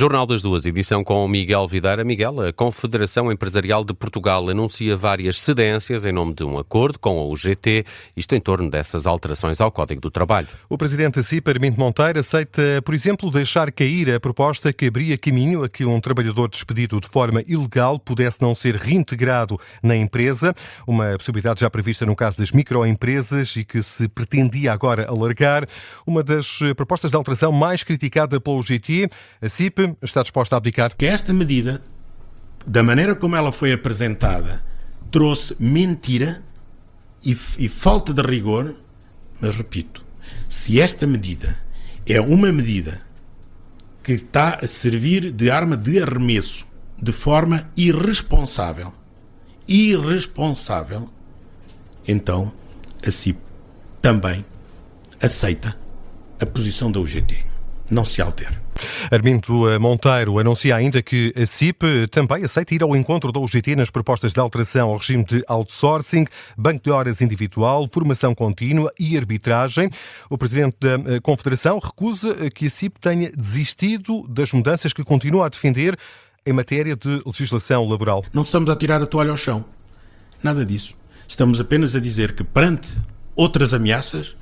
Jornal das Duas, edição com Miguel Videira. Miguel, a Confederação Empresarial de Portugal anuncia várias cedências em nome de um acordo com a UGT, isto em torno dessas alterações ao Código do Trabalho. O presidente da CIP, Armindo Monteiro, aceita, por exemplo, deixar cair a proposta que abria caminho a que um trabalhador despedido de forma ilegal pudesse não ser reintegrado na empresa, uma possibilidade já prevista no caso das microempresas e que se pretendia agora alargar. Uma das propostas de alteração mais criticada pela UGT, a CIP está disposta a abdicar. Que esta medida, da maneira como ela foi apresentada, trouxe mentira e falta de rigor, mas repito, se esta medida é uma medida que está a servir de arma de arremesso de forma irresponsável, então a CIP também aceita a posição da UGT. Não se altere. Armindo Monteiro anuncia ainda que a CIP também aceita ir ao encontro da UGT nas propostas de alteração ao regime de outsourcing, banco de horas individual, formação contínua e arbitragem. O presidente da Confederação recusa que a CIP tenha desistido das mudanças que continua a defender em matéria de legislação laboral. Não estamos a tirar a toalha ao chão. Nada disso. Estamos apenas a dizer que perante outras ameaças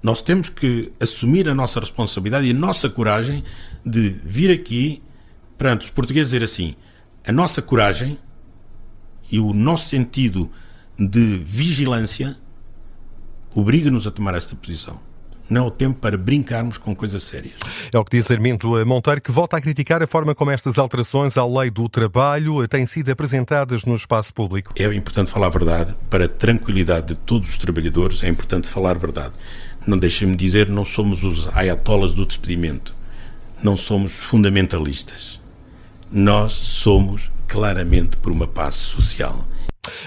nós temos que assumir a nossa responsabilidade e a nossa coragem de vir aqui perante os portugueses e dizer assim, a nossa coragem e o nosso sentido de vigilância obriga-nos a tomar esta posição. Não é o tempo para brincarmos com coisas sérias. É o que diz Armindo Monteiro, que volta a criticar a forma como estas alterações à lei do trabalho têm sido apresentadas no espaço público. É importante falar a verdade. Para a tranquilidade de todos os trabalhadores, é importante falar a verdade. Não deixem-me dizer, não somos os ayatollahs do despedimento. Não somos fundamentalistas. Nós somos claramente por uma paz social.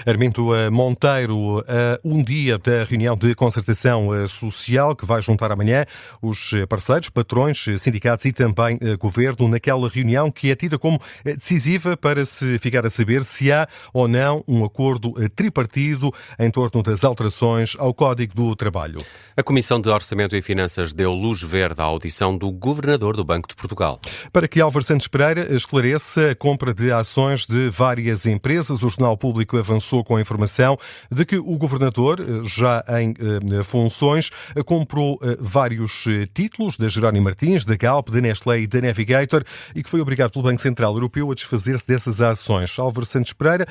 Armindo Monteiro, um dia da reunião de concertação social que vai juntar amanhã os parceiros, patrões, sindicatos e também governo, naquela reunião que é tida como decisiva para se ficar a saber se há ou não um acordo tripartido em torno das alterações ao Código do Trabalho. A Comissão de Orçamento e Finanças deu luz verde à audição do Governador do Banco de Portugal. Para que Álvaro Santos Pereira esclareça a compra de ações de várias empresas, o Jornal Público avançou com a informação de que o Governador, já em funções, comprou vários títulos da Jerónimo Martins, da Galp, da Nestlé e da Navigator e que foi obrigado pelo Banco Central Europeu a desfazer-se dessas ações. Álvaro Santos Pereira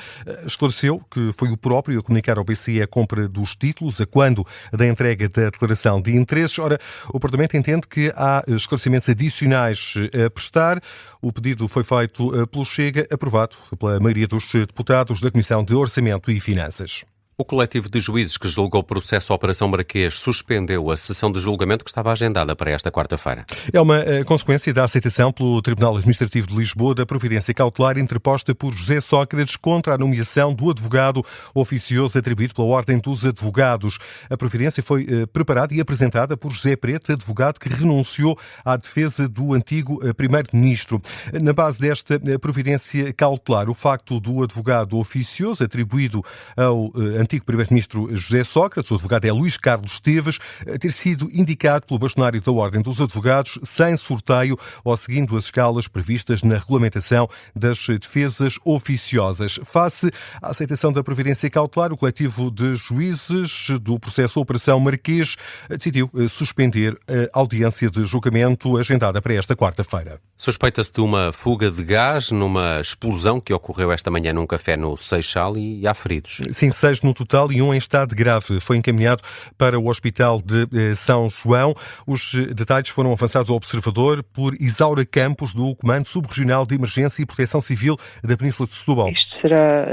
esclareceu que foi o próprio a comunicar ao BCE a compra dos títulos, a quando da entrega da declaração de interesses. Ora, o Parlamento entende que há esclarecimentos adicionais a prestar. O pedido foi feito pelo Chega, aprovado pela maioria dos deputados da Comissão de Orçamento e Finanças. O coletivo de juízes que julgou o processo Operação Marquês suspendeu a sessão de julgamento que estava agendada para esta quarta-feira. É uma consequência da aceitação pelo Tribunal Administrativo de Lisboa da providência cautelar interposta por José Sócrates contra a nomeação do advogado oficioso atribuído pela Ordem dos Advogados. A providência foi preparada e apresentada por José Preto, advogado que renunciou à defesa do antigo primeiro-ministro. Na base desta providência cautelar, o facto do advogado oficioso atribuído ao antigo primeiro-ministro José Sócrates, o advogado é Luís Carlos Esteves, ter sido indicado pelo bastonário da Ordem dos Advogados sem sorteio ou seguindo as escalas previstas na regulamentação das defesas oficiosas. Face à aceitação da providência cautelar, o coletivo de juízes do processo Operação Marquês decidiu suspender a audiência de julgamento agendada para esta quarta-feira. Suspeita-se de uma fuga de gás numa explosão que ocorreu esta manhã num café no Seixal e há feridos. Sim, 6 no total e um em estado grave. Foi encaminhado para o Hospital de São João. Os detalhes foram avançados ao observador por Isaura Campos, do Comando Subregional de Emergência e Proteção Civil da Península de Setúbal. Isto será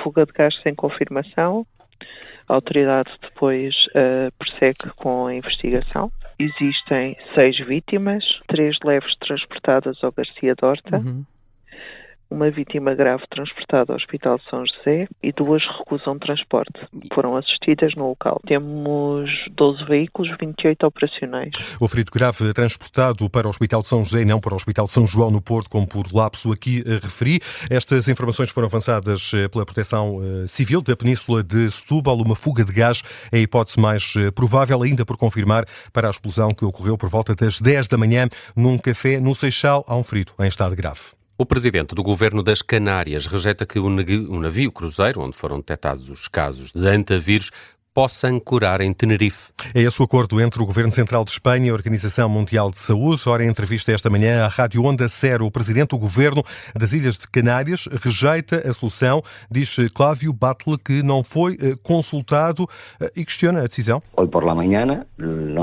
fuga de gás sem confirmação. A autoridade depois prossegue com a investigação. Existem 6 vítimas, 3 leves transportadas ao Garcia de Horta. uma vítima grave transportada ao Hospital de São José e 2 recusam transporte. Foram assistidas no local. Temos 12 veículos, 28 operacionais. O ferido grave transportado para o Hospital de São José e não para o Hospital de São João no Porto, como por lapso aqui referi. Estas informações foram avançadas pela Proteção Civil da Península de Setúbal. Uma fuga de gás é a hipótese mais provável, ainda por confirmar, para a explosão que ocorreu por volta das 10 da manhã num café no Seixal. Há um ferido em estado grave. O presidente do governo das Canárias rejeita que o navio cruzeiro, onde foram detectados os casos de antavírus, possa ancorar em Tenerife. É esse o acordo entre o Governo Central de Espanha e a Organização Mundial de Saúde. Ora, em entrevista esta manhã à Rádio Onda Cero, o presidente do Governo das Ilhas de Canárias rejeita a solução, diz Clávio Batlle que não foi consultado e questiona a decisão.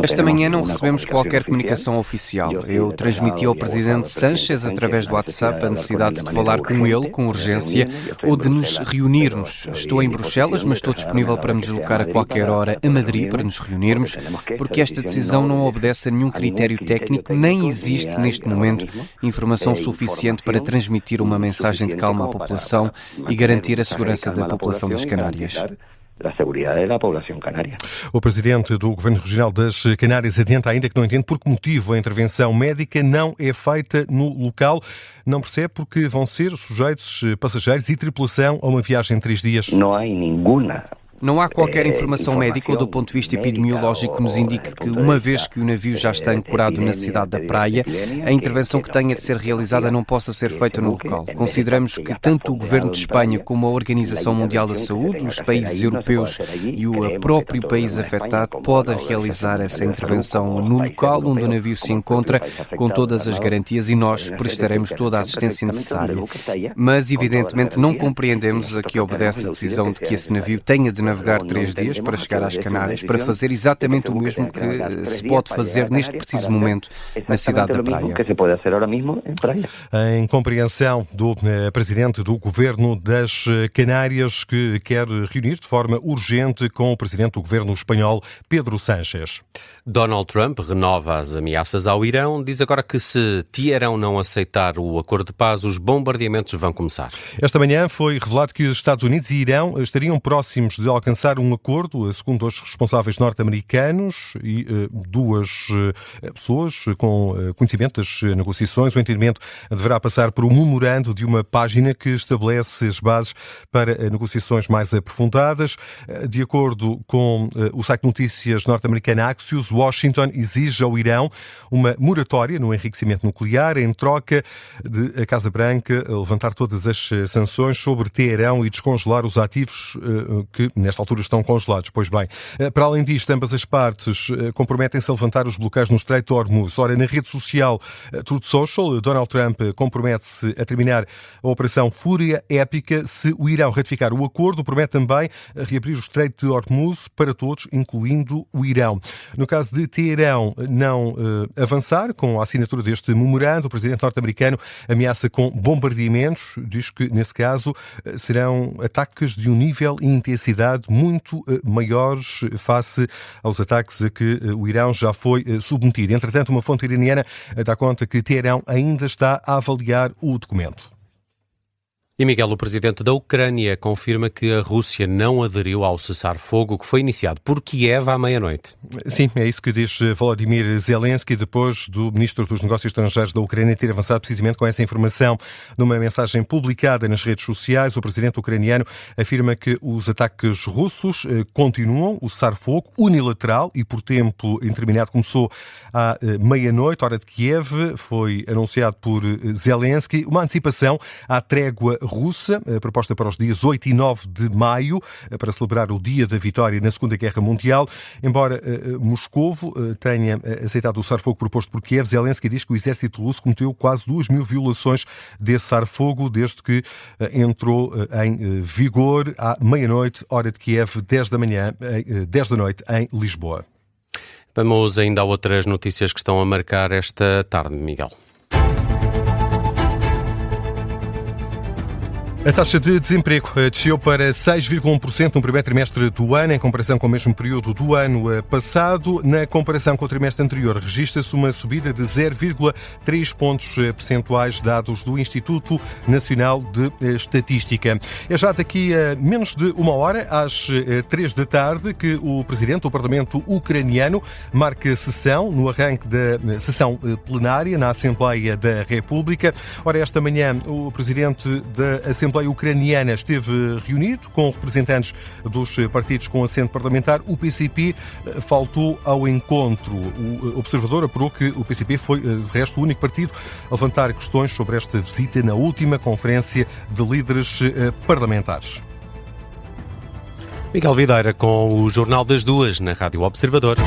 Esta manhã não recebemos qualquer comunicação oficial. Eu transmiti ao presidente Sánchez, através do WhatsApp, a necessidade de falar com ele com urgência ou de nos reunirmos. Estou em Bruxelas, mas estou disponível para me deslocar a qualquer hora a Madrid para nos reunirmos, porque esta decisão não obedece a nenhum critério técnico, nem existe neste momento informação suficiente para transmitir uma mensagem de calma à população e garantir a segurança da população das Canárias. O presidente do Governo Regional das Canárias adianta ainda que não entende por que motivo a intervenção médica não é feita no local. Não percebe porque vão ser sujeitos passageiros e tripulação a uma viagem de 3 dias. Não há qualquer informação médica ou do ponto de vista epidemiológico que nos indique que, uma vez que o navio já está ancorado na cidade da Praia, a intervenção que tenha de ser realizada não possa ser feita no local. Consideramos que tanto o Governo de Espanha como a Organização Mundial da Saúde, os países europeus e o próprio país afetado podem realizar essa intervenção no local onde o navio se encontra, com todas as garantias, e nós prestaremos toda a assistência necessária. Mas, evidentemente, não compreendemos a que obedece a decisão de que esse navio tenha de navegar 3 dias para chegar às Canárias, para fazer exatamente o mesmo que se pode fazer neste preciso momento na cidade da Praia. Em compreensão do presidente do Governo das Canárias, que quer reunir de forma urgente com o presidente do Governo espanhol, Pedro Sánchez. Donald Trump renova as ameaças ao Irão. Diz agora que se Teherão não aceitar o acordo de paz, os bombardeamentos vão começar. Esta manhã foi revelado que os Estados Unidos e Irão estariam próximos de alcançar um acordo, segundo os responsáveis norte-americanos e 2 pessoas com conhecimento das negociações. O entendimento deverá passar por um memorando de uma página que estabelece as bases para negociações mais aprofundadas. De acordo com o site de notícias norte-americano Axios, Washington exige ao Irão uma moratória no enriquecimento nuclear em troca de a Casa Branca levantar todas as sanções sobre Teherão e descongelar os ativos que nesta altura estão congelados. Pois bem, para além disto, ambas as partes comprometem-se a levantar os bloqueios no Estreito de Hormuz. Ora, na rede social Truth Social, Donald Trump compromete-se a terminar a Operação Fúria Épica se o Irão ratificar o acordo. Promete também reabrir o Estreito de Hormuz para todos, incluindo o Irão. No caso de Teherão não avançar com a assinatura deste memorando, o presidente norte-americano ameaça com bombardeamentos. Diz que, nesse caso, serão ataques de um nível e intensidade muito maiores face aos ataques a que o Irão já foi submetido. Entretanto, uma fonte iraniana dá conta que Teherão ainda está a avaliar o documento. E Miguel, o presidente da Ucrânia, confirma que a Rússia não aderiu ao cessar-fogo que foi iniciado por Kiev à meia-noite. Sim, é isso que diz Volodymyr Zelensky, depois do ministro dos Negócios Estrangeiros da Ucrânia ter avançado precisamente com essa informação. Numa mensagem publicada nas redes sociais, o presidente ucraniano afirma que os ataques russos continuam, o cessar-fogo unilateral e por tempo indeterminado começou à meia-noite, hora de Kiev, foi anunciado por Zelensky, uma antecipação à trégua russa, proposta para os dias 8 e 9 de maio, para celebrar o dia da vitória na Segunda Guerra Mundial. Embora Moscovo tenha aceitado o cessar-fogo proposto por Kiev, Zelensky diz que o exército russo cometeu quase 2.000 violações desse cessar-fogo desde que entrou em vigor à meia-noite, hora de Kiev, 10 da noite em Lisboa. Vamos ainda a outras notícias que estão a marcar esta tarde, Miguel. A taxa de desemprego desceu para 6,1% no primeiro trimestre do ano, em comparação com o mesmo período do ano passado. Na comparação com o trimestre anterior, registra-se uma subida de 0,3 pontos percentuais, dados do Instituto Nacional de Estatística. É já daqui a menos de uma hora, às 3 da tarde, que o Presidente do Parlamento ucraniano marca sessão, no arranque da sessão plenária na Assembleia da República. Ora, esta manhã, o Presidente da Assembleia ucraniana esteve reunido com representantes dos partidos com assento parlamentar. O PCP faltou ao encontro. O observador apurou que o PCP foi, de resto, o único partido a levantar questões sobre esta visita na última conferência de líderes parlamentares. Miguel Videira com o Jornal das Duas na Rádio Observador.